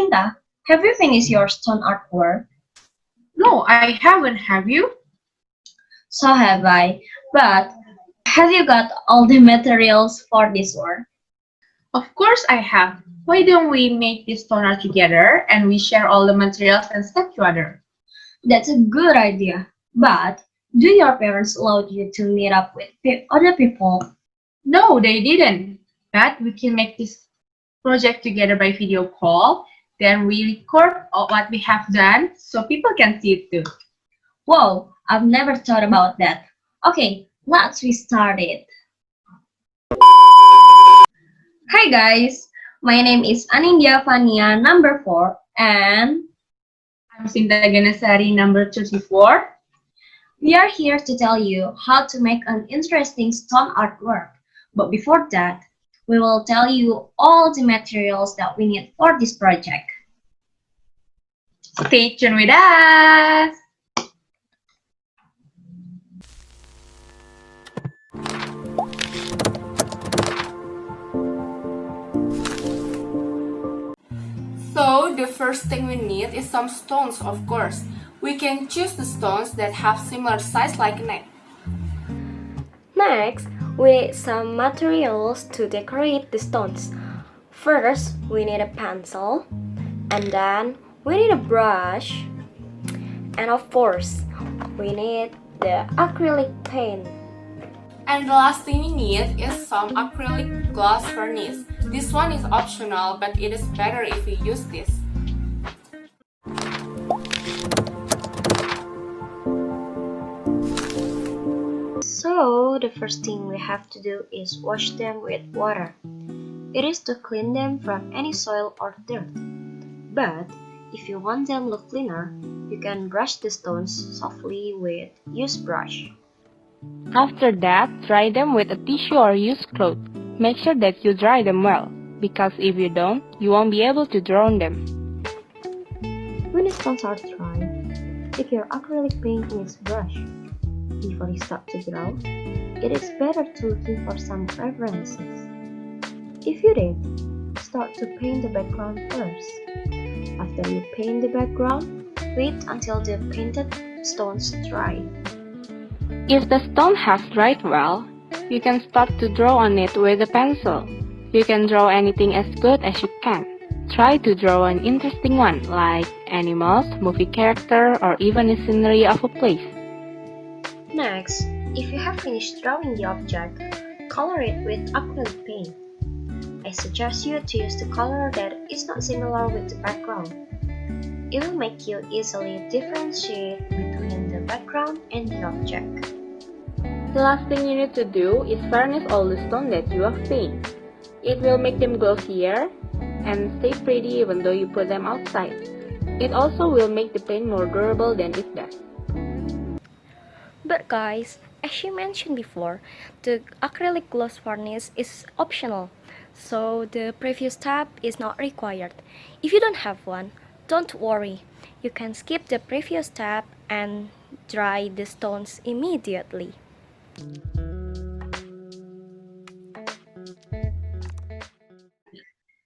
Shinta, have you finished your stone artwork? No, I haven't. Have you? So have I. But have you got all the materials for this work? Of course I have. Why don't we make this toner together and we share all the materials and step together? That's a good idea. But do your parents allow you to meet up with other people? No, they didn't. But we can make this project together by video call. Then we record all what we have done so people can see it too. Whoa, I've never thought about that. Okay, let's be started. Hi guys, my name is Vania number 4 and I'm Shinta Ghanyasari, number 34. we are here to tell you how to make an interesting stone artwork. But before that, we will tell you all the materials that we need for this project. Stay tuned with us. So the first thing we need is some stones, of course. We can choose the stones that have similar size like an egg. Next, we need some materials to decorate the stones. First, we need a pencil, and then we need a brush, and of course, we need the acrylic paint. And the last thing we need is some acrylic gloss varnish. This one is optional, but it is better if we use this. So, the first thing we have to do is wash them with water. It is to clean them from any soil or dirt. But if you want them look cleaner, you can brush the stones softly with used brush. After that, dry them with a tissue or used cloth. Make sure that you dry them well, because if you don't, you won't be able to draw on them. When the stones are dry, if your acrylic paint needs brush, before you start to draw, it is better to looking for some references. If you did, start to paint the background first. After you paint the background, wait until the painted stones dry. If the stone has dried well, you can start to draw on it with a pencil. You can draw anything as good as you can. Try to draw an interesting one, like animals, movie character, or even a scenery of a place. Next, if you have finished drawing the object, color it with acrylic paint. I suggest you to use the color that is not similar with the background. It will make you easily differentiate between the background and the object. The last thing you need to do is varnish all the stone that you have painted. It will make them glossier and stay pretty even though you put them outside. It also will make the paint more durable than it does. But guys, as you mentioned before, the acrylic gloss varnish is optional, so the previous step is not required. If you don't have one, don't worry. You can skip the previous step and dry the stones immediately.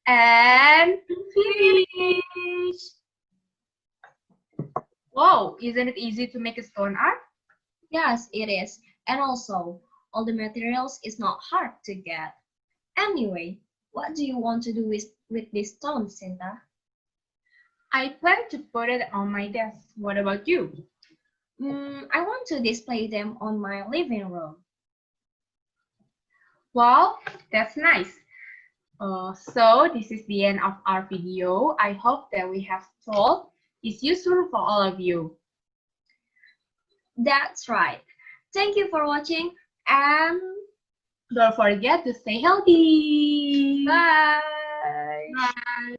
And finish! Wow, isn't it easy to make a stone art? Yes, it is. And also, all the materials is not hard to get. Anyway, what do you want to do with this stone, Shinta? I plan to put it on my desk. What about you? I want to display them on my living room. Wow, that's nice. So this is the end of our video. I hope that we have told is useful for all of you. That's right. Thank you for watching and Don't forget to stay healthy. bye. Bye.